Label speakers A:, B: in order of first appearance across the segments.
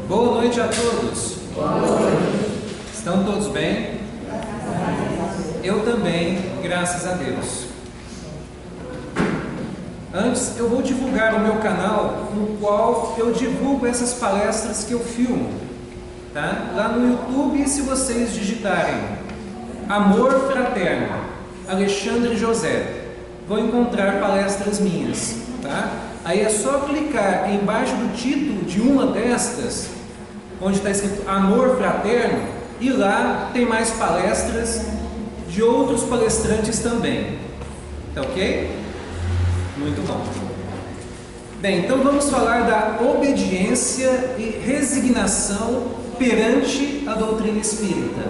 A: Boa noite a todos.
B: Boa noite.
A: Estão todos bem? Eu também, graças a Deus. Antes, eu vou divulgar o meu canal, no qual eu divulgo essas palestras que eu filmo, tá? Lá no YouTube, se vocês digitarem Amor Fraterno, Alexandre José, vão encontrar palestras minhas, tá? Aí é só clicar embaixo do título de uma destas, onde está escrito Amor Fraterno, e lá tem mais palestras de outros palestrantes também. Tá ok? Muito bom. Bem, então vamos falar da obediência e resignação perante a doutrina espírita.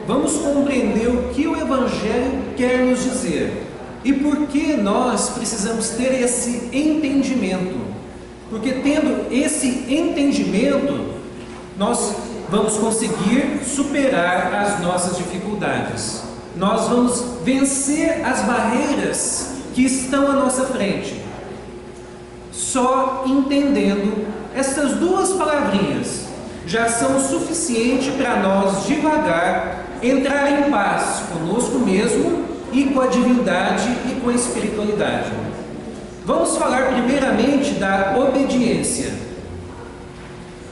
A: Vamos compreender o que o Evangelho quer nos dizer e por que nós precisamos ter esse entendimento. Porque tendo esse entendimento, nós vamos conseguir superar as nossas dificuldades. Nós vamos vencer as barreiras que estão à nossa frente. Só entendendo essas duas palavrinhas já são o suficiente para nós devagar entrar em paz conosco mesmo e com a divindade e com a espiritualidade. Vamos falar primeiramente da obediência.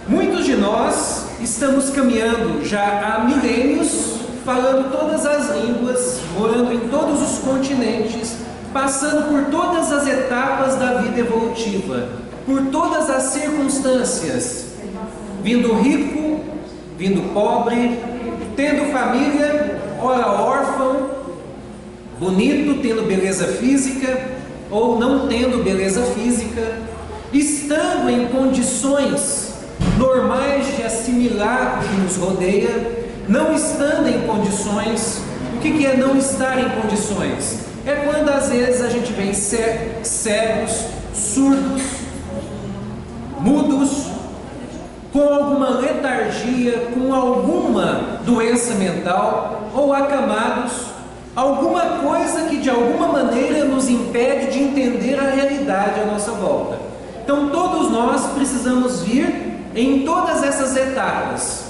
A: Muitos de nós estamos caminhando já há milênios, falando todas as línguas, morando em todos os continentes, passando por todas as etapas da vida evolutiva, por todas as circunstâncias, vindo rico, vindo pobre, tendo família, ora órfão, bonito, tendo beleza física, ou não tendo beleza física, estando em condições normais de assimilar o que nos rodeia, não estando em condições. O que é não estar em condições? É quando às vezes a gente vê cegos, surdos, mudos, com alguma letargia, com alguma doença mental, ou acamados, alguma coisa que de alguma maneira nos impede de entender a realidade à nossa volta. Então todos nós precisamos vir em todas essas etapas.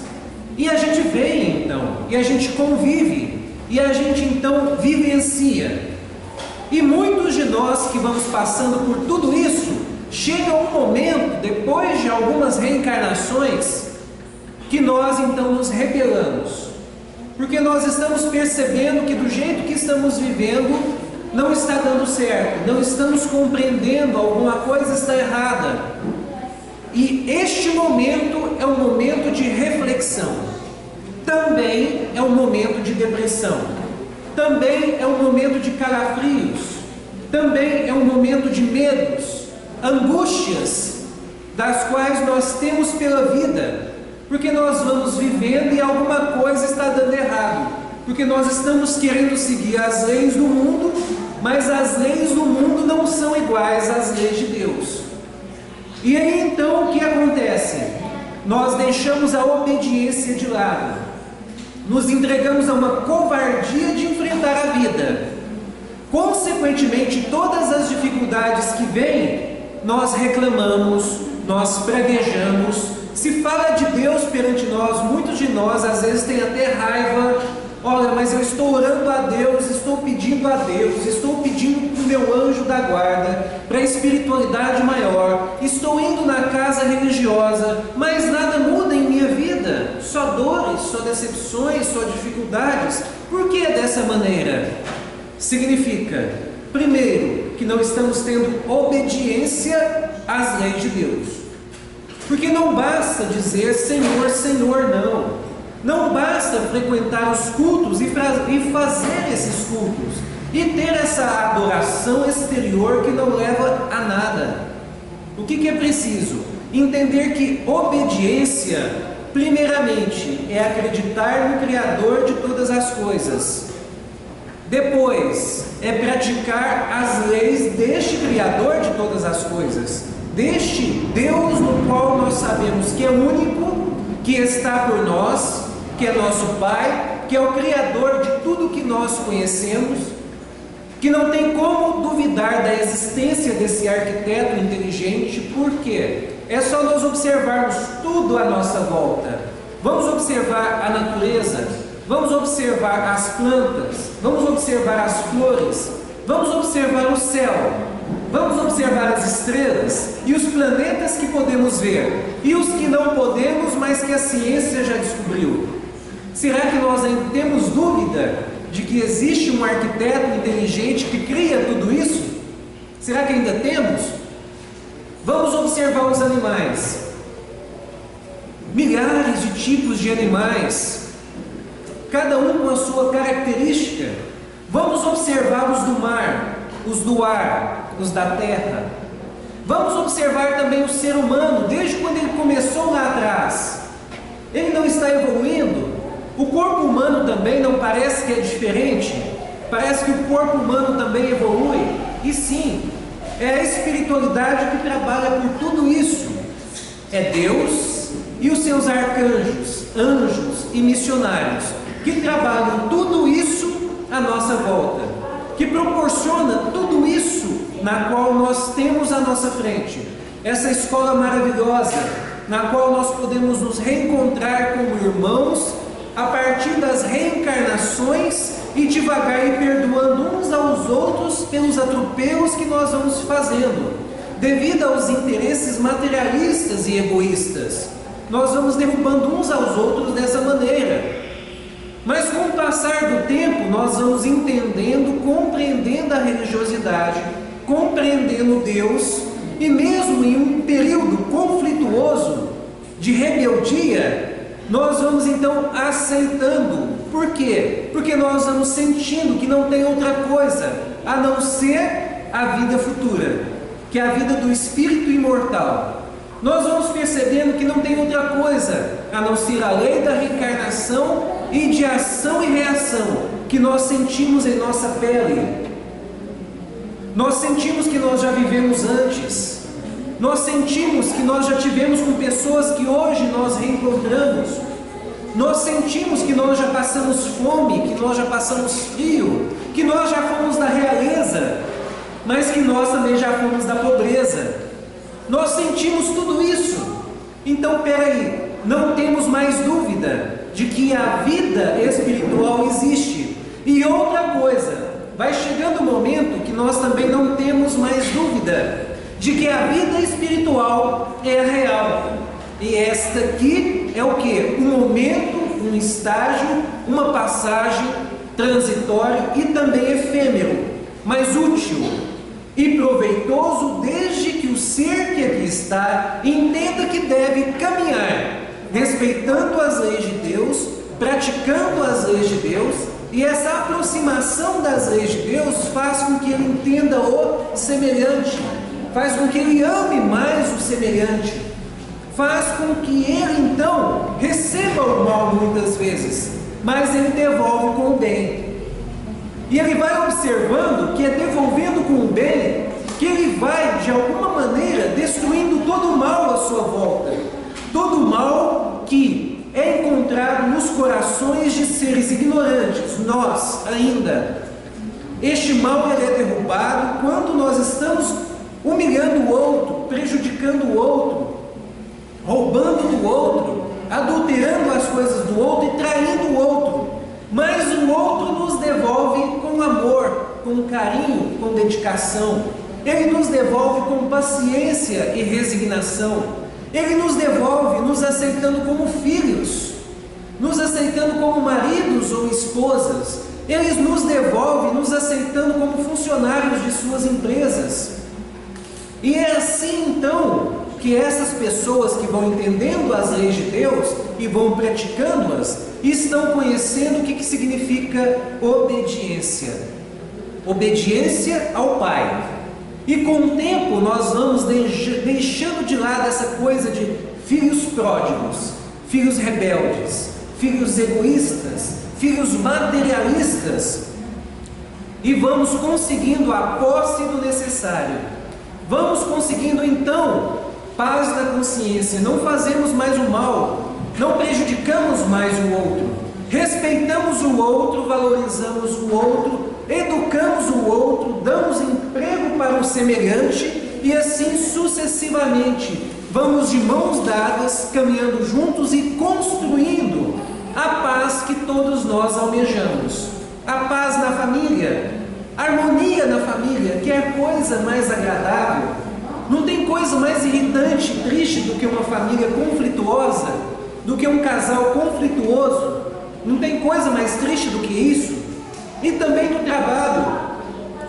A: E a gente vem então, e a gente convive, e a gente então vivencia. E muitos de nós que vamos passando por tudo isso, chega um momento, depois de algumas reencarnações, que nós então nos rebelamos. Porque nós estamos percebendo que do jeito que estamos vivendo, não está dando certo, não estamos compreendendo, alguma coisa está errada. E este momento é um momento de reflexão. Também é um momento de depressão. Também é um momento de calafrios. Também é um momento de medos, angústias, das quais nós temos pela vida, porque nós vamos vivendo e alguma coisa está dando errado, porque nós estamos querendo seguir as leis do mundo, mas as leis do mundo não são iguais às leis de Deus. E aí então o que acontece? Nós deixamos a obediência de lado, nos entregamos a uma covardia de enfrentar a vida. Consequentemente, todas as dificuldades que vêm, nós reclamamos, nós praguejamos. Se fala de Deus perante nós, muitos de nós às vezes têm até raiva. Olha, mas eu estou orando a Deus, estou pedindo a Deus, estou pedindo para o meu anjo da guarda, para a espiritualidade maior, estou indo na casa religiosa, mas nada muda em minha vida, só dores, só decepções, só dificuldades. Por que dessa maneira? Significa, primeiro, que não estamos tendo obediência às leis de Deus. Porque não basta dizer Senhor, Senhor, não. Não basta frequentar os cultos e fazer esses cultos e ter essa adoração exterior que não leva a nada. O que é preciso? Entender que obediência, primeiramente, é acreditar no Criador de todas as coisas. Depois, é praticar as leis deste Criador de todas as coisas, deste Deus no qual nós sabemos que é único, que está por nós, que é nosso Pai, que é o Criador de tudo que nós conhecemos, que não tem como duvidar da existência desse arquiteto inteligente. Por quê? É só nós observarmos tudo à nossa volta. Vamos observar a natureza, vamos observar as plantas, vamos observar as flores, vamos observar o céu, vamos observar as estrelas e os planetas que podemos ver e os que não podemos, mas que a ciência já descobriu. Será que nós ainda temos dúvida de que existe um arquiteto inteligente que cria tudo isso? Será que ainda temos? Vamos observar os animais. Milhares de tipos de animais, cada um com a sua característica. Vamos observar os do mar, os do ar, os da terra. Vamos observar também o ser humano, desde quando ele começou lá atrás. Ele não está evoluindo? O corpo humano também não parece que é diferente? Parece que o corpo humano também evolui? E sim, é a espiritualidade que trabalha por tudo isso. É Deus e os seus arcanjos, anjos e missionários que trabalham tudo isso à nossa volta, que proporciona tudo isso na qual nós temos à nossa frente, essa escola maravilhosa, na qual nós podemos nos reencontrar como irmãos, a partir das reencarnações e devagar ir perdoando uns aos outros pelos atropelos que nós vamos fazendo, devido aos interesses materialistas e egoístas. Nós vamos derrubando uns aos outros dessa maneira. Mas com o passar do tempo, nós vamos entendendo, compreendendo a religiosidade, compreendendo Deus, e mesmo em um período conflituoso de rebeldia, nós vamos então aceitando. Por quê? Porque nós vamos sentindo que não tem outra coisa a não ser a vida futura, que é a vida do espírito imortal. Nós vamos percebendo que não tem outra coisa a não ser a lei da reencarnação e de ação e reação que nós sentimos em nossa pele. Nós sentimos que nós já vivemos antes. Nós sentimos que nós já tivemos com pessoas que hoje nós reencontramos. Nós sentimos que nós já passamos fome, que nós já passamos frio, que nós já fomos da realeza, mas que nós também já fomos da pobreza. Nós sentimos tudo isso. Então, peraí, não temos mais dúvida de que a vida espiritual existe. E outra coisa, vai chegando o momento que nós também não temos mais dúvida de que a vida espiritual é real. E esta aqui é o que? Um momento, um estágio, uma passagem transitório e também efêmero, mas útil e proveitoso, desde que o ser que aqui está entenda que deve caminhar, respeitando as leis de Deus, praticando as leis de Deus, e essa aproximação das leis de Deus faz com que ele entenda o semelhante, faz com que ele ame mais o semelhante, faz com que ele então receba o mal muitas vezes, mas ele devolve com o bem. E ele vai observando que é devolvendo com o bem que ele vai, de alguma maneira, destruindo todo o mal à sua volta, todo o mal que é encontrado nos corações de seres ignorantes, nós ainda. Este mal ele é derrubado quando nós estamos humilhando o outro, prejudicando o outro, roubando do outro, adulterando as coisas do outro e traindo o outro. Mas o outro nos devolve com amor, com carinho, com dedicação. Ele nos devolve com paciência e resignação. Ele nos devolve nos aceitando como filhos, nos aceitando como maridos ou esposas. Ele nos devolve nos aceitando como funcionários de suas empresas. E é assim então que essas pessoas que vão entendendo as leis de Deus e vão praticando-as, estão conhecendo o que significa obediência. Obediência ao Pai. E com o tempo nós vamos deixando de lado essa coisa de filhos pródigos, filhos rebeldes, filhos egoístas, filhos materialistas, e vamos conseguindo a posse do necessário. Vamos conseguindo então paz da consciência, não fazemos mais o mal, não prejudicamos mais o outro, respeitamos o outro, valorizamos o outro, educamos o outro, damos emprego para o semelhante e assim sucessivamente, vamos de mãos dadas, caminhando juntos e construindo a paz que todos nós almejamos. A paz na família, harmonia na família, que é coisa mais agradável. Não tem coisa mais irritante e triste do que uma família conflituosa, do que um casal conflituoso. Não tem coisa mais triste do que isso. E também no trabalho,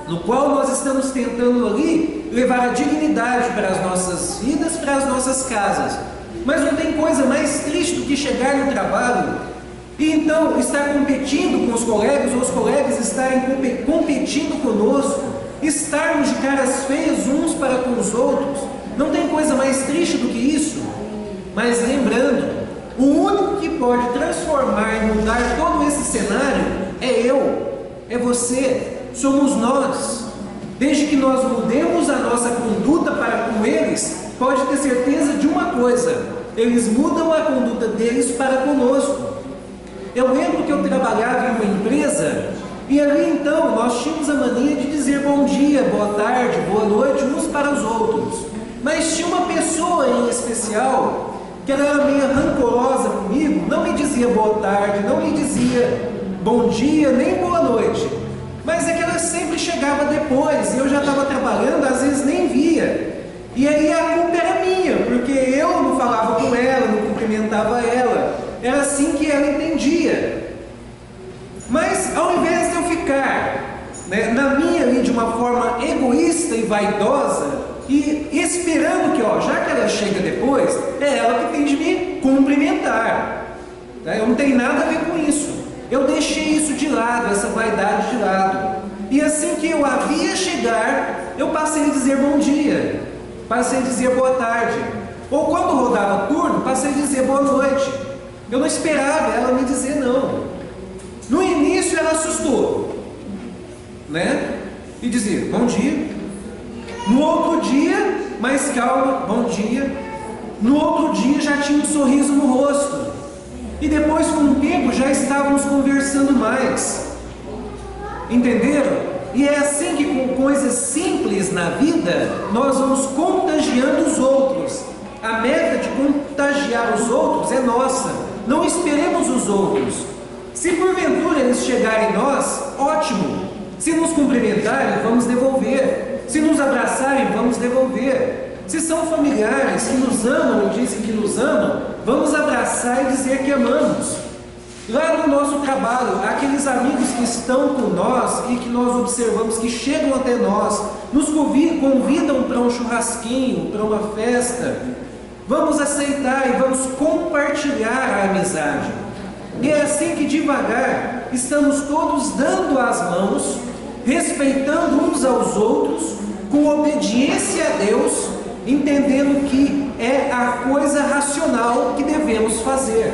A: no qual nós estamos tentando ali levar a dignidade para as nossas vidas, para as nossas casas. Mas não tem coisa mais triste do que chegar no trabalho e então estar competindo com os colegas, ou os colegas estarem competindo conosco, estarmos de caras feias uns para com os outros. Não tem coisa mais triste do que isso. Mas lembrando, o único que pode transformar e mudar todo esse cenário é eu, é você, somos nós. Desde que nós mudemos a nossa conduta para com eles, pode ter certeza de uma coisa: eles mudam a conduta deles para conosco. Eu lembro que eu trabalhava em uma empresa e ali então nós tínhamos a mania de dizer bom dia, boa tarde, boa noite uns para os outros. Mas tinha uma pessoa em especial que ela era meio rancorosa comigo, não me dizia boa tarde, não me dizia bom dia, nem boa noite. Mas é que ela sempre chegava depois e eu já estava trabalhando, às vezes nem via. E aí a culpa era minha, porque eu não falava com ela, não cumprimentava ela. Era assim que ela entendia. Mas ao invés de eu ficar na minha ali de uma forma egoísta e vaidosa, e esperando que, já que ela chega depois, é ela que tem de me cumprimentar. Eu não tenho nada a ver com isso. Eu deixei isso de lado, essa vaidade de lado. E assim que eu a via chegar, eu passei a dizer bom dia, passei a dizer boa tarde. Ou quando rodava turno, passei a dizer boa noite. Eu não esperava ela me dizer não. No início ela assustou, e dizia bom dia. No outro dia, mais calma, bom dia. No outro dia já tinha um sorriso no rosto. E depois, com o tempo, já estávamos conversando mais. Entenderam? E é assim que com coisas simples na vida, nós vamos contagiando os outros. A meta de contagiar os outros é nossa. Não esperemos os outros. Se porventura eles chegarem em nós, ótimo. Se nos cumprimentarem, vamos devolver. Se nos abraçarem, vamos devolver. Se são familiares que nos amam e dizem que nos amam, vamos abraçar e dizer que amamos. Lá no nosso trabalho, aqueles amigos que estão com nós e que nós observamos que chegam até nós, nos convidam para um churrasquinho, para uma festa, vamos aceitar e vamos compartilhar a amizade. E é assim que devagar estamos todos dando as mãos, respeitando uns aos outros, com obediência a Deus, entendendo que é a coisa racional que devemos fazer.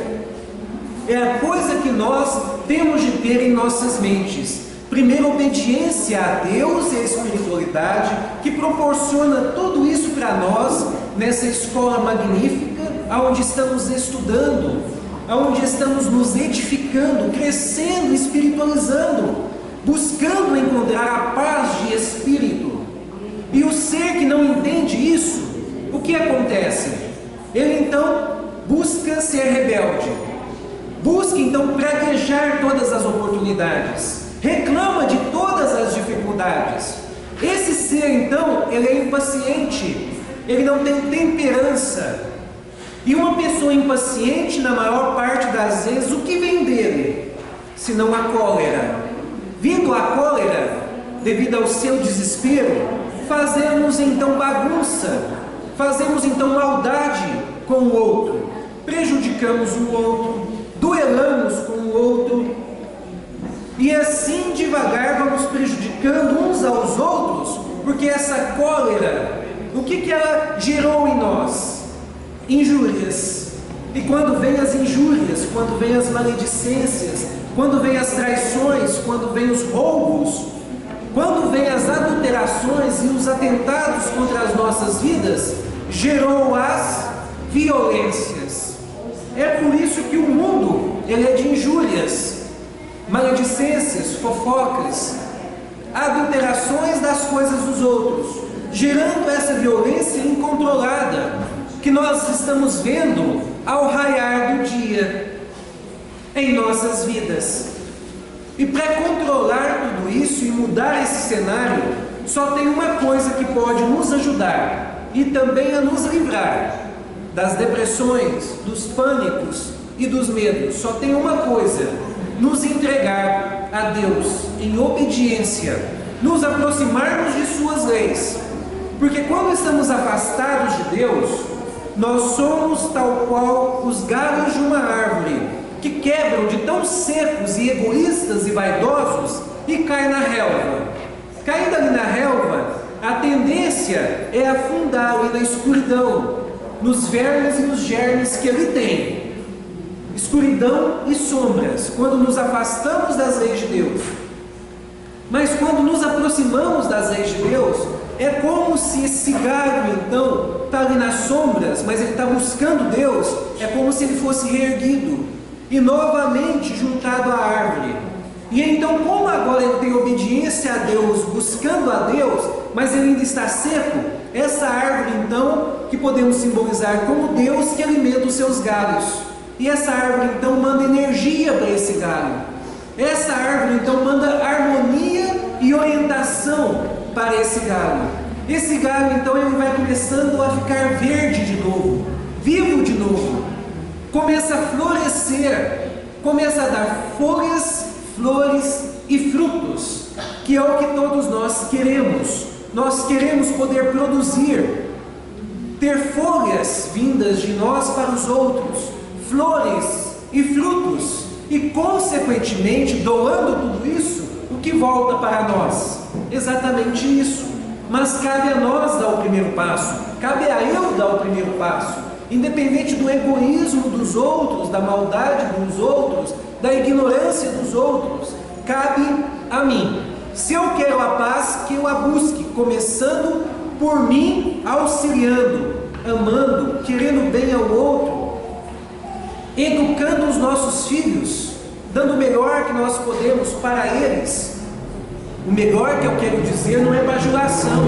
A: É a coisa que nós temos de ter em nossas mentes. Primeiro, obediência a Deus e a espiritualidade, que proporciona tudo isso para nós, nessa escola magnífica, onde estamos estudando, onde estamos nos edificando, crescendo, espiritualizando, buscando encontrar a paz de espírito. E o ser que não entende isso, o que acontece? Ele então busca ser rebelde, busca então praguejar todas as oportunidades, reclama de todas as dificuldades. Esse ser então, ele é impaciente, ele não tem temperança. E uma pessoa impaciente, na maior parte das vezes, o que vem dele? Senão a cólera. Vindo a cólera, devido ao seu desespero, fazemos então bagunça, fazemos então maldade com o outro, prejudicamos o outro, duelamos com o outro, e assim devagar vamos prejudicando uns aos outros, porque essa cólera, o que ela gerou em nós? Injúrias. E quando vem as injúrias, quando vem as maledicências, quando vem as traições, quando vem os roubos, quando vem as adulterações e os atentados contra as nossas vidas, gerou as violências. É por isso que o mundo, ele é de injúrias, maledicências, fofocas, adulterações das coisas dos outros, gerando essa violência incontrolada, que nós estamos vendo ao raiar do dia em nossas vidas. E para controlar tudo isso e mudar esse cenário, só tem uma coisa que pode nos ajudar e também a nos livrar das depressões, dos pânicos e dos medos. Só tem uma coisa: nos entregar a Deus em obediência, nos aproximarmos de suas leis. Porque quando estamos afastados de Deus, nós somos tal qual os galhos de uma árvore, que quebram de tão secos e egoístas e vaidosos e caem na relva. Caindo ali na relva, a tendência é afundar ali na escuridão, nos vermes e nos germes que ali tem. Escuridão e sombras, quando nos afastamos das leis de Deus. Mas quando nos aproximamos das leis de Deus, é como se esse galho, então, está ali nas sombras, mas ele está buscando Deus, é como se ele fosse reerguido e novamente juntado à árvore. E então, como agora ele tem obediência a Deus, buscando a Deus, mas ele ainda está seco, essa árvore, então, que podemos simbolizar como Deus que alimenta os seus galhos. E essa árvore, então, manda energia para esse galho. Essa árvore, então, manda harmonia e orientação para esse galho. Esse galho, então, ele vai começando a ficar verde de novo, vivo de novo. Começa a florescer, começa a dar folhas, flores e frutos, que é o que todos nós queremos. Nós queremos poder produzir, ter folhas vindas de nós para os outros, flores e frutos, e consequentemente, doando tudo isso, o que volta para nós? Exatamente isso. Mas cabe a nós dar o primeiro passo, cabe a eu dar o primeiro passo, independente do egoísmo dos outros, da maldade dos outros, da ignorância dos outros, cabe a mim. Se eu quero a paz, que eu a busque, começando por mim, auxiliando, amando, querendo bem ao outro, educando os nossos filhos, dando o melhor que nós podemos para eles. O melhor que eu quero dizer não é bajulação,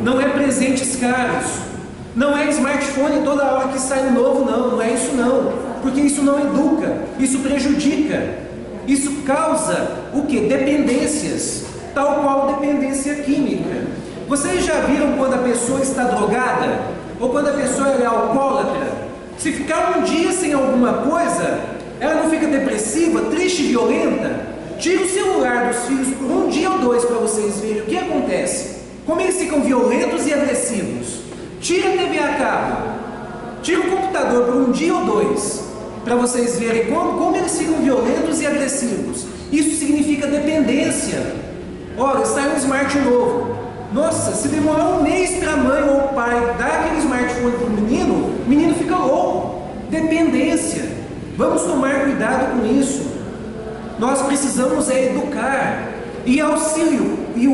A: não é presentes caros, não é smartphone toda hora que sai um novo, não é isso não, porque isso não educa, isso prejudica, isso causa o que? Dependências, tal qual dependência química. Vocês já viram quando a pessoa está drogada, ou quando a pessoa é alcoólatra? Se ficar um dia sem alguma coisa, ela não fica depressiva, triste e violenta? Tira o celular dos filhos por um dia ou dois para vocês verem o que acontece. Como eles ficam violentos e agressivos. Tira a TV a cabo, tira o computador por um dia ou dois, para vocês verem como eles ficam violentos e agressivos. Isso significa dependência. Olha, sai um smart novo. Nossa, se demorar um mês para a mãe ou o pai dar aquele smartphone para o menino fica louco. Dependência. Vamos tomar cuidado com isso. Nós precisamos educar e o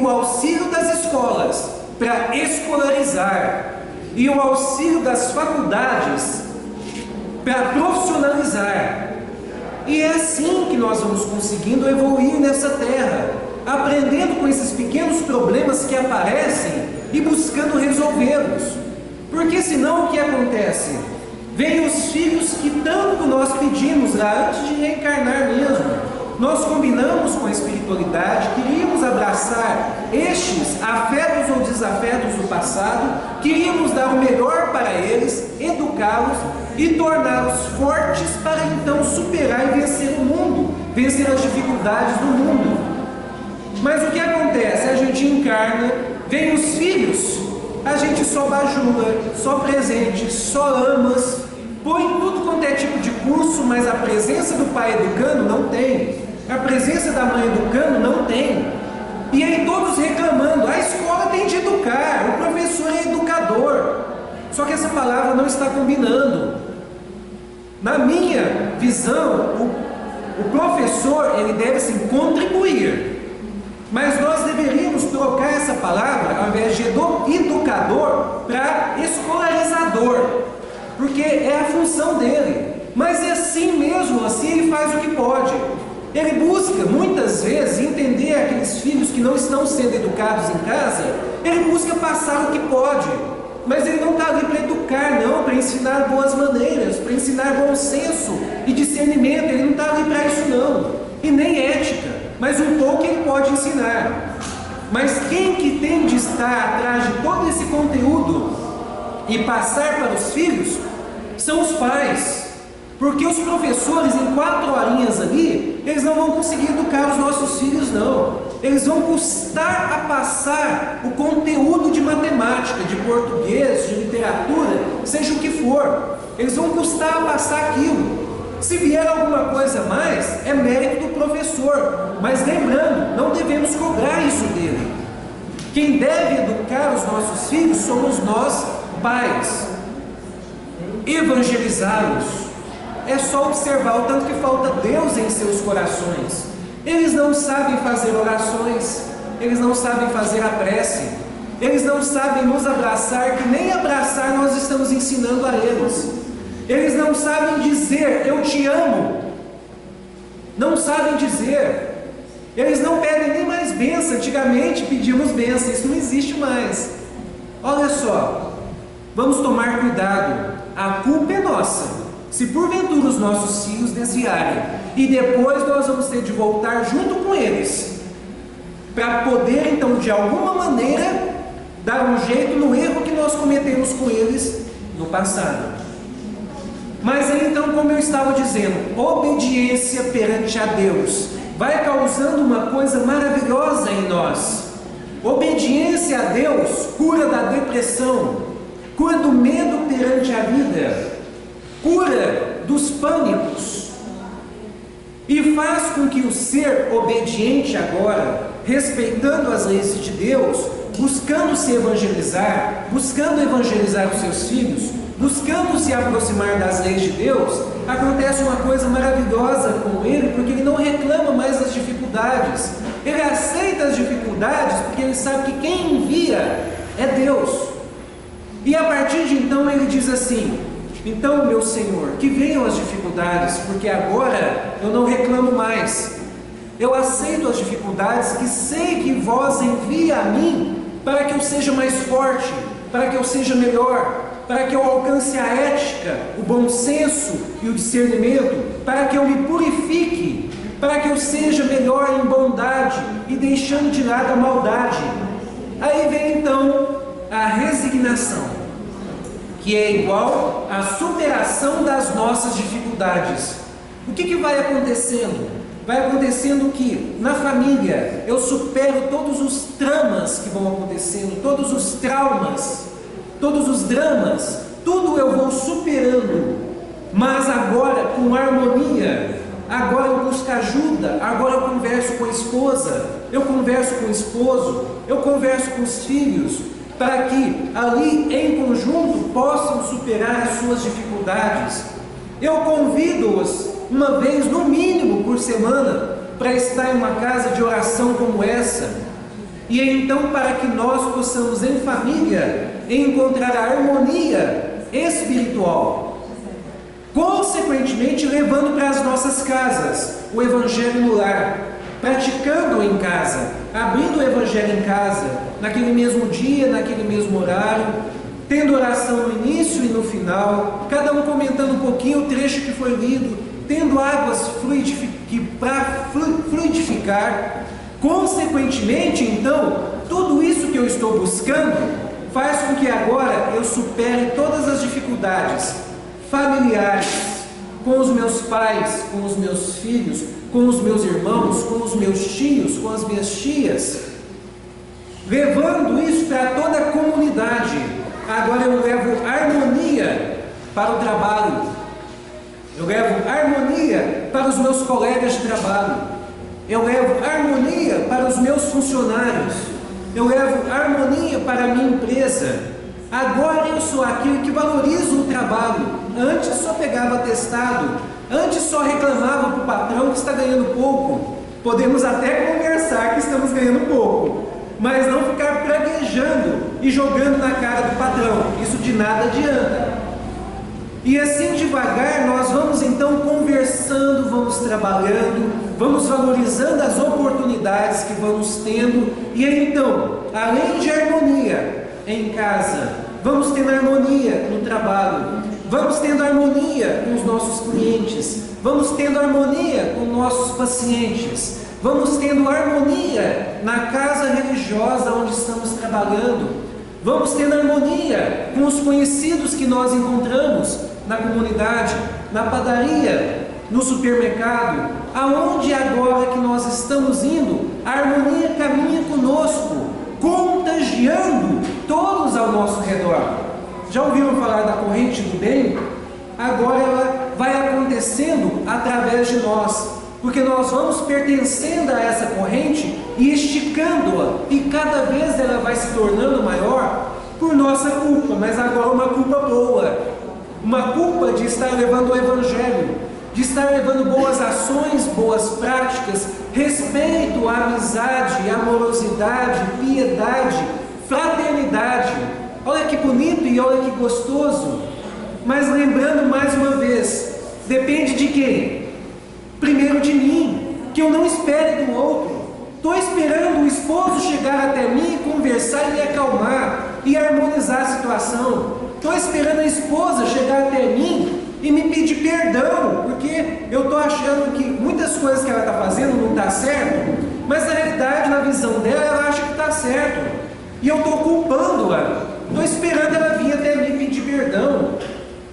A: auxílio das escolas para escolarizar, e o auxílio das faculdades para profissionalizar. E é assim que nós vamos conseguindo evoluir nessa terra, aprendendo com esses pequenos problemas que aparecem e buscando resolvê-los. Porque senão o que acontece? Vêm os filhos que tanto nós pedimos lá antes de reencarnar mesmo. Nós combinamos com a espiritualidade, queríamos abraçar estes afetos ou desafetos do passado, queríamos dar o melhor para eles, educá-los e torná-los fortes para então superar e vencer o mundo, vencer as dificuldades do mundo. Mas o que acontece? A gente encarna, vem os filhos, a gente só bajula, só presente, só amas, põe tudo quanto é tipo de curso, mas a presença do pai educando não tem. A presença da mãe educando não tem. E aí todos reclamando, a escola tem de educar, o professor é educador. Só que essa palavra não está combinando. Na minha visão, o professor, ele deve sim contribuir. Mas nós deveríamos trocar essa palavra, ao invés de educador, para escolarizador. Porque é a função dele. Mas é assim mesmo, assim ele faz o que pode. Ele busca, muitas vezes, entender aqueles filhos que não estão sendo educados em casa, ele busca passar o que pode. Mas ele não está ali para educar, não, para ensinar boas maneiras, para ensinar bom senso e discernimento. Ele não está ali para isso, não. E nem ética, mas um pouco ele pode ensinar. Mas quem que tem de estar atrás de todo esse conteúdo e passar para os filhos são os pais. Porque os professores, em 4 horinhas ali, eles não vão conseguir educar os nossos filhos, não. Eles vão custar a passar o conteúdo de matemática, de português, de literatura, seja o que for. Eles vão custar a passar aquilo. Se vier alguma coisa a mais, é mérito do professor. Mas lembrando, não devemos cobrar isso dele. Quem deve educar os nossos filhos somos nós, pais. Evangelizá-los. É só observar o tanto que falta Deus em seus corações. Eles não sabem fazer orações, eles não sabem fazer a prece, eles não sabem nos abraçar, que nem abraçar nós estamos ensinando a eles. Eles não sabem dizer, eu te amo. Não sabem dizer. Eles não pedem nem mais bênção. Antigamente pedíamos bênção, isso não existe mais. Olha só, vamos tomar cuidado. A culpa é nossa. Se porventura os nossos filhos desviarem, e depois nós vamos ter de voltar junto com eles, para poder então de alguma maneira dar um jeito no erro que nós cometemos com eles no passado. Mas aí então, como eu estava dizendo, obediência perante a Deus vai causando uma coisa maravilhosa em nós. Obediência a Deus cura da depressão, cura do medo perante a vida, cura dos pânicos, e faz com que o ser obediente agora, respeitando as leis de Deus, buscando se evangelizar, buscando evangelizar os seus filhos, buscando se aproximar das leis de Deus, acontece uma coisa maravilhosa com ele, porque ele não reclama mais das dificuldades, ele aceita as dificuldades, porque ele sabe que quem envia é Deus. E a partir de então ele diz assim: então, meu Senhor, que venham as dificuldades, porque agora eu não reclamo mais. Eu aceito as dificuldades, que sei que vós envia a mim para que eu seja mais forte, para que eu seja melhor, para que eu alcance a ética, o bom senso e o discernimento, para que eu me purifique, para que eu seja melhor em bondade e deixando de lado a maldade. Aí vem então a resignação, que é igual à superação das nossas dificuldades. O que vai acontecendo? Vai acontecendo que na família eu supero todos os dramas que vão acontecendo, todos os traumas, todos os dramas, tudo eu vou superando, mas agora com harmonia. Agora eu busco ajuda, agora eu converso com a esposa, eu converso com o esposo, eu converso com os filhos, para que ali em conjunto possam superar as suas dificuldades. Eu convido-os uma vez no mínimo por semana para estar em uma casa de oração como essa, e então para que nós possamos em família encontrar a harmonia espiritual, consequentemente levando para as nossas casas o Evangelho no lar, praticando em casa, abrindo o Evangelho em casa, naquele mesmo dia, naquele mesmo horário, tendo oração no início e no final, cada um comentando um pouquinho o trecho que foi lido, tendo águas para fluidificar. Consequentemente, então, tudo isso que eu estou buscando faz com que agora eu supere todas as dificuldades familiares, com os meus pais, com os meus filhos, com os meus irmãos, com os meus tios, com as minhas tias, levando isso para toda a comunidade. Agora eu levo harmonia para o trabalho, eu levo harmonia para os meus colegas de trabalho, eu levo harmonia para os meus funcionários, eu levo harmonia para a minha empresa. Agora eu sou aquele que valoriza o trabalho. Antes só pegava atestado, antes só reclamava para o patrão que está ganhando pouco. Podemos até conversar que estamos ganhando pouco, mas não ficar praguejando e jogando na cara do patrão. Isso de nada adianta. E assim devagar nós vamos então conversando, vamos trabalhando, vamos valorizando as oportunidades que vamos tendo. E então, além de harmonia em casa, vamos tendo harmonia no trabalho, vamos tendo harmonia com os nossos clientes, vamos tendo harmonia com nossos pacientes, vamos tendo harmonia na casa religiosa onde estamos trabalhando, vamos tendo harmonia com os conhecidos que nós encontramos na comunidade, na padaria, no supermercado, aonde agora que nós estamos indo, a harmonia caminha conosco, contagiando todos ao nosso redor. Já ouviram falar da corrente do bem? Agora ela vai acontecendo através de nós, porque nós vamos pertencendo a essa corrente e esticando-a, e cada vez ela vai se tornando maior por nossa culpa, mas agora uma culpa boa, uma culpa de estar levando o Evangelho, de estar levando boas ações, boas práticas, respeito, amizade, amorosidade, piedade, fraternidade. Olha que bonito e olha que gostoso. Mas lembrando mais uma vez, depende de quem? Primeiro de mim, que eu não espere do outro. Estou esperando o esposo chegar até mim e conversar e me acalmar e harmonizar a situação. Estou esperando a esposa chegar até mim e me pedir perdão, porque eu estou achando que muitas coisas que ela está fazendo não está certo, mas na realidade, na visão dela, ela acha que está certo. E eu estou culpando-a. Estou esperando ela vir até mim pedir perdão.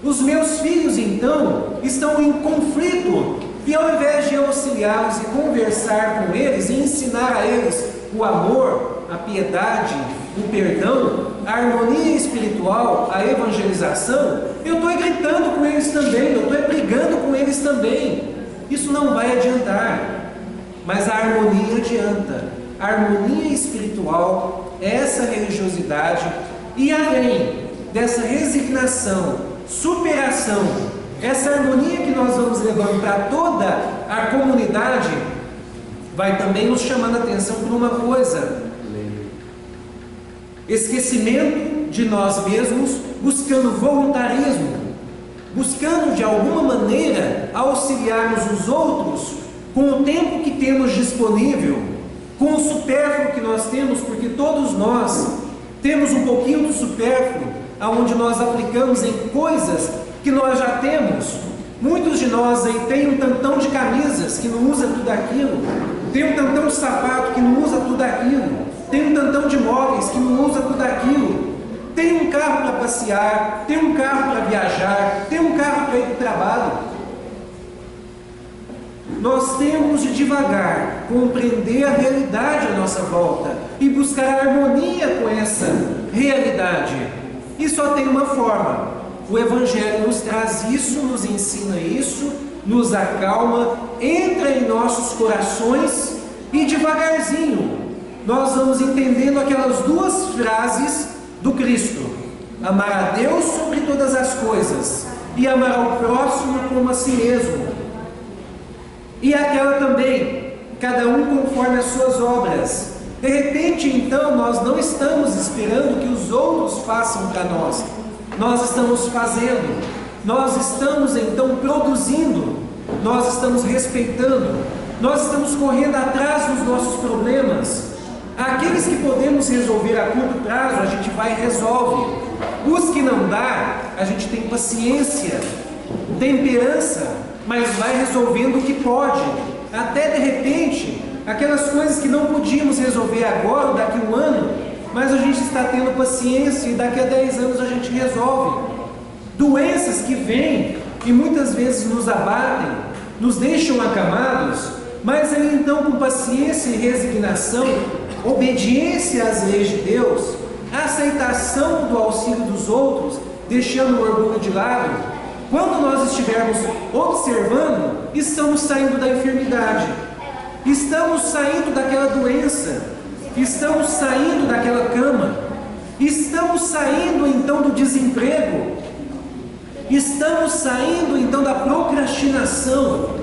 A: Os meus filhos, então, estão em conflito. E ao invés de eu auxiliá-los e conversar com eles e ensinar a eles o amor, a piedade, o perdão, a harmonia espiritual, a evangelização, eu estou gritando com eles também, eu estou brigando com eles também. Isso não vai adiantar, mas a harmonia adianta. A harmonia espiritual, essa religiosidade, e além dessa resignação, superação, essa harmonia que nós vamos levando para toda a comunidade, vai também nos chamando a atenção por uma coisa: esquecimento de nós mesmos, buscando voluntarismo, buscando de alguma maneira auxiliarmos os outros com o tempo que temos disponível, com o supérfluo que nós temos, porque todos nós temos um pouquinho do supérfluo, aonde nós aplicamos em coisas que nós já temos. Muitos de nós aí tem um tantão de camisas que não usa tudo aquilo, tem um tantão de sapato que não usa tudo aquilo, tem um tantão de móveis que não usa tudo aquilo, tem um carro para passear, tem um carro para viajar, tem um carro para ir para o trabalho. Nós temos de devagar compreender a realidade à nossa volta e buscar a harmonia com essa realidade. E só tem uma forma: o Evangelho nos traz isso, nos ensina isso, nos acalma, entra em nossos corações e devagarzinho nós vamos entendendo aquelas duas frases do Cristo: amar a Deus sobre todas as coisas e amar ao próximo como a si mesmo. E aquela também, cada um conforme as suas obras. De repente, então, nós não estamos esperando que os outros façam para nós. Nós estamos fazendo, nós estamos então produzindo, nós estamos respeitando, nós estamos correndo atrás dos nossos problemas. Aqueles que podemos resolver a curto prazo, a gente vai e resolve. Os que não dá, a gente tem paciência, temperança, mas vai resolvendo o que pode. Até de repente, aquelas coisas que não podíamos resolver agora ou daqui a um ano, mas a gente está tendo paciência e daqui a 10 anos a gente resolve. Doenças que vêm e muitas vezes nos abatem, nos deixam acamados, mas aí então com paciência e resignação, obediência às leis de Deus, aceitação do auxílio dos outros, deixando o orgulho de lado, quando nós estivermos observando, estamos saindo da enfermidade, estamos saindo daquela doença, estamos saindo daquela cama, estamos saindo então do desemprego, estamos saindo então da procrastinação,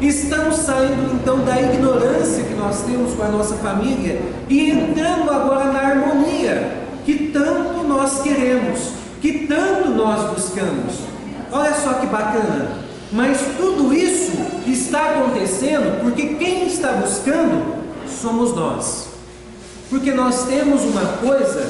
A: estamos saindo então da ignorância que nós temos com a nossa família e entrando agora na harmonia que tanto nós queremos, que tanto nós buscamos. Olha só que bacana, mas tudo isso está acontecendo porque quem está buscando somos nós. Porque nós temos uma coisa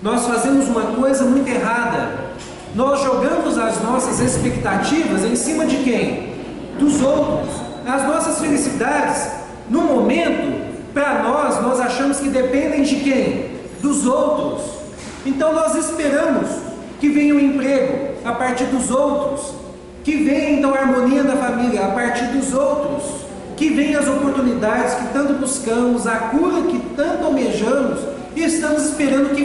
A: nós fazemos uma coisa muito errada. Nós jogamos as nossas expectativas em cima de quem? Dos outros. As nossas felicidades, no momento, para nós achamos que dependem de quem? Dos outros. Então nós esperamos que venha o emprego a partir dos outros, que venha então a harmonia da família a partir dos outros, que venham as oportunidades que tanto buscamos, a cura que tanto almejamos, e estamos esperando que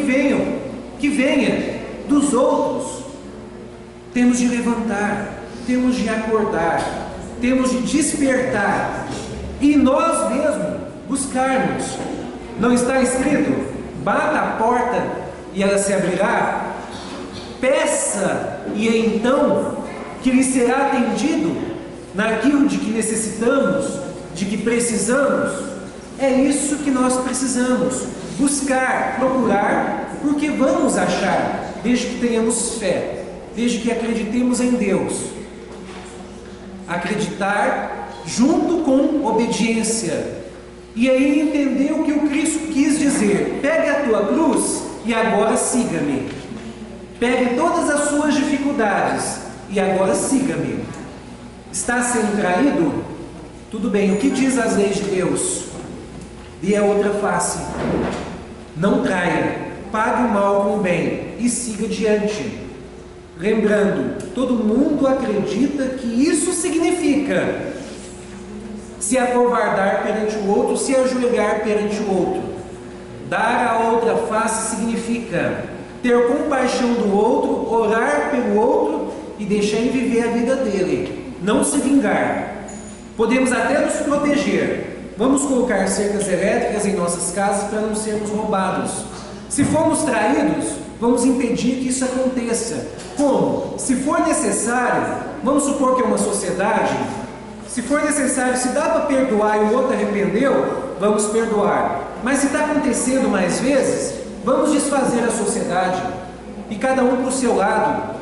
A: venha dos outros. Temos de levantar, temos de acordar, temos de despertar e nós mesmos buscarmos. Não está escrito: bata a porta e ela se abrirá? Peça e então que lhe será atendido naquilo de que necessitamos, de que precisamos. É isso que nós precisamos: buscar, procurar, porque vamos achar, desde que tenhamos fé, desde que acreditemos em Deus. Acreditar junto com obediência. E aí entender o que o Cristo quis dizer: pegue a tua cruz e agora siga-me. Pegue todas as suas dificuldades e agora siga-me. Está sendo traído? Tudo bem, o que diz as leis de Deus? Dê a outra face. Não traia, pague o mal com o bem e siga adiante. Lembrando, todo mundo acredita que isso significa se acovardar perante o outro, se ajoelhar perante o outro. Dar a outra face significa ter compaixão do outro, orar pelo outro e deixar ele viver a vida dele, não se vingar. Podemos até nos proteger. Vamos colocar cercas elétricas em nossas casas para não sermos roubados. Se formos traídos, vamos impedir que isso aconteça. Como? Se for necessário, vamos supor que é uma sociedade, se for necessário, se dá para perdoar e o outro arrependeu, vamos perdoar. Mas se está acontecendo mais vezes, vamos desfazer a sociedade e cada um para o seu lado.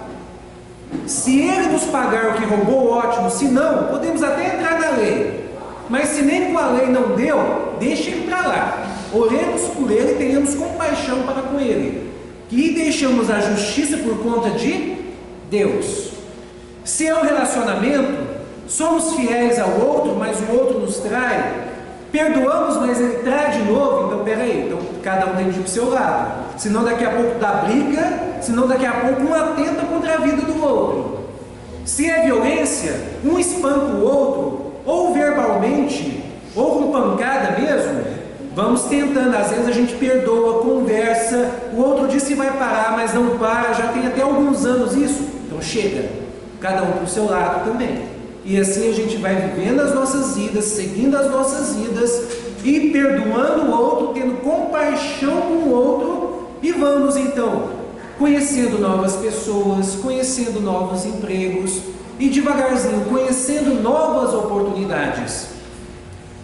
A: Se ele nos pagar o que roubou, ótimo. Se não, podemos até entrar na lei. Mas se nem com a lei não deu, deixe ele para lá. Oremos por ele e tenhamos compaixão para com ele. E deixamos a justiça por conta de Deus. Se é um relacionamento, somos fiéis ao outro, mas o outro nos trai. Perdoamos, mas ele trai de novo. Então, peraí, então cada um tem que ir para o seu lado. Senão daqui a pouco dá briga, senão daqui a pouco um atenta contra a vida do outro. Se é violência, um espanca o outro, ou verbalmente, ou com pancada mesmo. Vamos tentando, às vezes a gente perdoa, conversa, o outro diz que vai parar, mas não para, já tem até alguns anos isso. Então chega, cada um para o seu lado também. E assim a gente vai vivendo as nossas vidas, seguindo as nossas vidas e perdoando o outro, tendo compaixão com o outro, e vamos então conhecendo novas pessoas, conhecendo novos empregos e devagarzinho conhecendo novas oportunidades.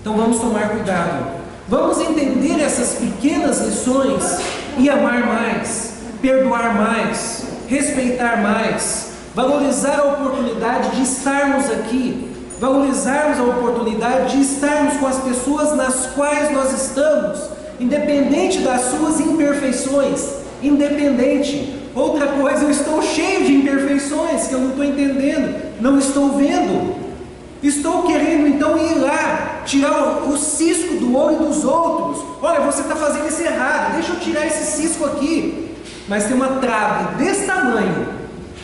A: Então vamos tomar cuidado, vamos entender essas pequenas lições e amar mais, perdoar mais, respeitar mais, valorizar a oportunidade de estarmos aqui, valorizarmos a oportunidade de estarmos com as pessoas nas quais nós estamos, independente das suas imperfeições, independente. Outra coisa, eu estou cheio de imperfeições que eu não estou entendendo, não estou vendo. Estou querendo então ir lá, tirar o cisco do olho dos outros. Olha, você está fazendo isso errado, deixa eu tirar esse cisco aqui. Mas tem uma trave desse tamanho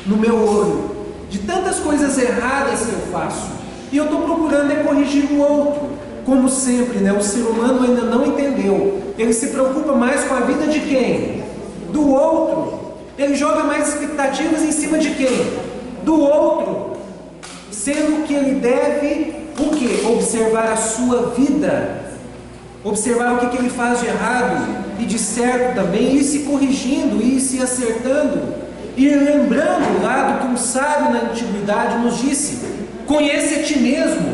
A: no meu olho, de tantas coisas erradas que eu faço, e eu estou procurando corrigir o outro. Como sempre, né? O ser humano ainda não entendeu. Ele se preocupa mais com a vida de quem? Do outro. Ele joga mais expectativas em cima de quem? Do outro. Sendo que ele deve o quê? Observar a sua vida, observar o que ele faz de errado e de certo também, ir se corrigindo, ir se acertando. E lembrando lá do que um sábio na antiguidade nos disse: conhece a ti mesmo,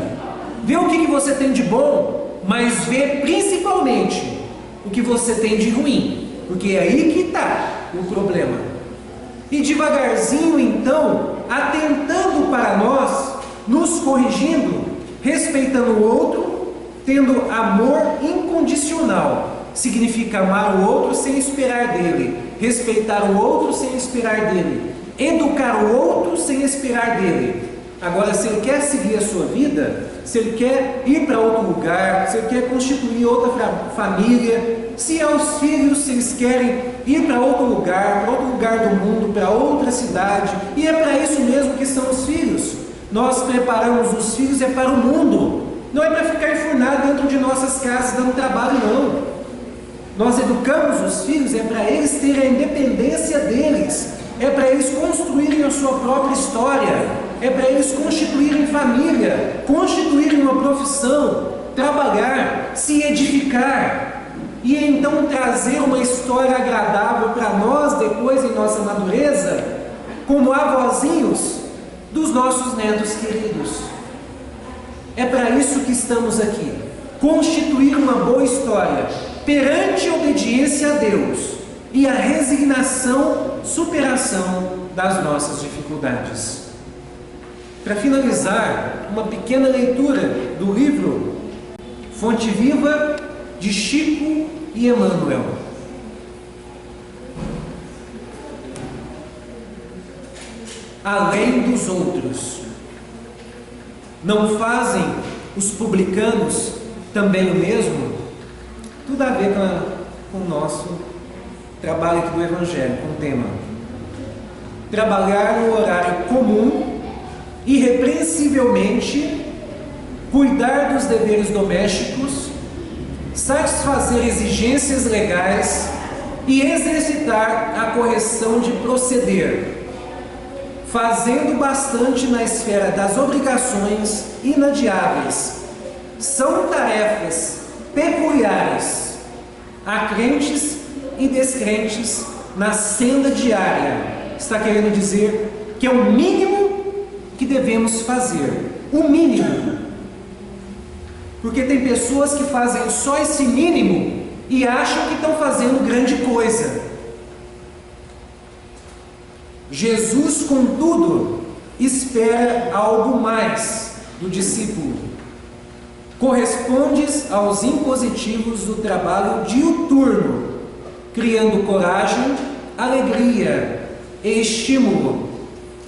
A: vê o que você tem de bom, mas vê principalmente o que você tem de ruim, porque é aí que está o problema. E devagarzinho então, atentando para nós, nos corrigindo, respeitando o outro, tendo amor incondicional. Significa amar o outro sem esperar dele, respeitar o outro sem esperar dele, educar o outro sem esperar dele. Agora, se ele quer seguir a sua vida, se ele quer ir para outro lugar, se ele quer constituir outra família, se aos filhos, se eles querem ir para outro lugar do mundo, para outra cidade, e é para isso mesmo que são os filhos. Nós preparamos os filhos para o mundo, não é para ficar enfurnado dentro de nossas casas dando trabalho, não. Nós educamos os filhos para eles terem a independência deles, é para eles construírem a sua própria história, é para eles constituírem família, constituírem uma profissão, trabalhar, se edificar, e então trazer uma história agradável para nós depois em nossa madureza, como avózinhos dos nossos netos queridos. É para isso que estamos aqui, constituir uma boa história, perante a obediência a Deus e a resignação, superação das nossas dificuldades. Para finalizar, uma pequena leitura do livro Fonte Viva de Chico e Emmanuel. Além dos outros. Não fazem os publicanos também o mesmo? Tudo a ver com o nosso trabalho aqui do Evangelho, com o tema. Trabalhar no horário comum, irrepreensivelmente, cuidar dos deveres domésticos, satisfazer exigências legais e exercitar a correção de proceder, fazendo bastante na esfera das obrigações inadiáveis. São tarefas peculiares a crentes e descrentes na senda diária. Está querendo dizer que é o mínimo que devemos fazer, o mínimo. Porque tem pessoas que fazem só esse mínimo e acham que estão fazendo grande coisa. Jesus, contudo, espera algo mais do discípulo. Correspondes aos impositivos do trabalho diuturno, criando coragem, alegria e estímulo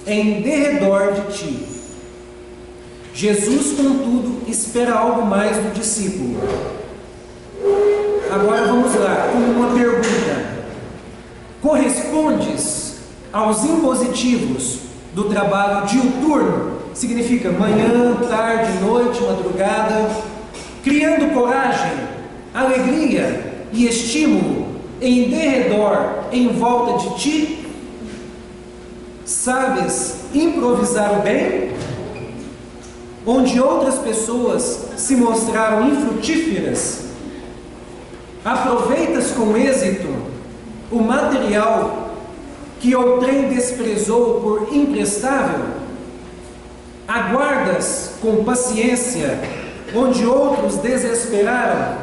A: em derredor de ti. Jesus, contudo, espera algo mais do discípulo. Agora vamos lá, com uma pergunta. Correspondes aos impositivos do trabalho diuturno? Significa manhã, tarde, noite, madrugada, criando coragem, alegria e estímulo em derredor, em volta de ti? Sabes improvisar o bem? Onde outras pessoas se mostraram infrutíferas, aproveitas com êxito o material que outrem desprezou por imprestável? Aguardas com paciência onde outros desesperaram?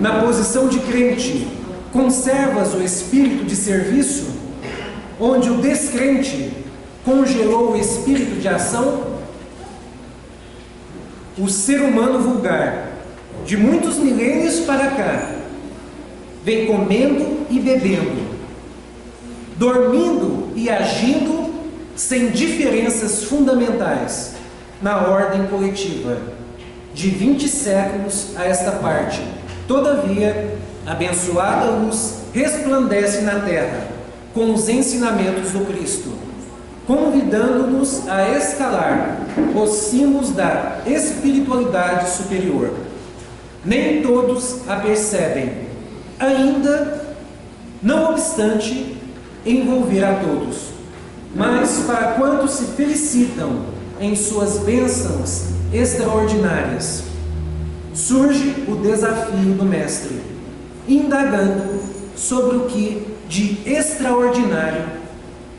A: Na posição de crente, conservas o espírito de serviço, onde o descrente congelou o espírito de ação? O ser humano vulgar, de muitos milênios para cá, vem comendo e bebendo, dormindo e agindo sem diferenças fundamentais na ordem coletiva, de 20 séculos a esta parte. Todavia, abençoada luz resplandece na terra com os ensinamentos do Cristo, convidando-nos a escalar os cimos da espiritualidade superior. Nem todos a percebem, ainda, não obstante envolver a todos, mas para quantos se felicitam em suas bênçãos extraordinárias, surge o desafio do Mestre, indagando sobre o que de extraordinário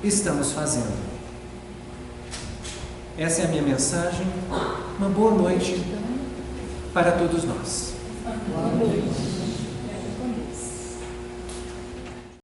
A: estamos fazendo. Essa é a minha mensagem. Uma boa noite para todos nós.
B: Boa noite.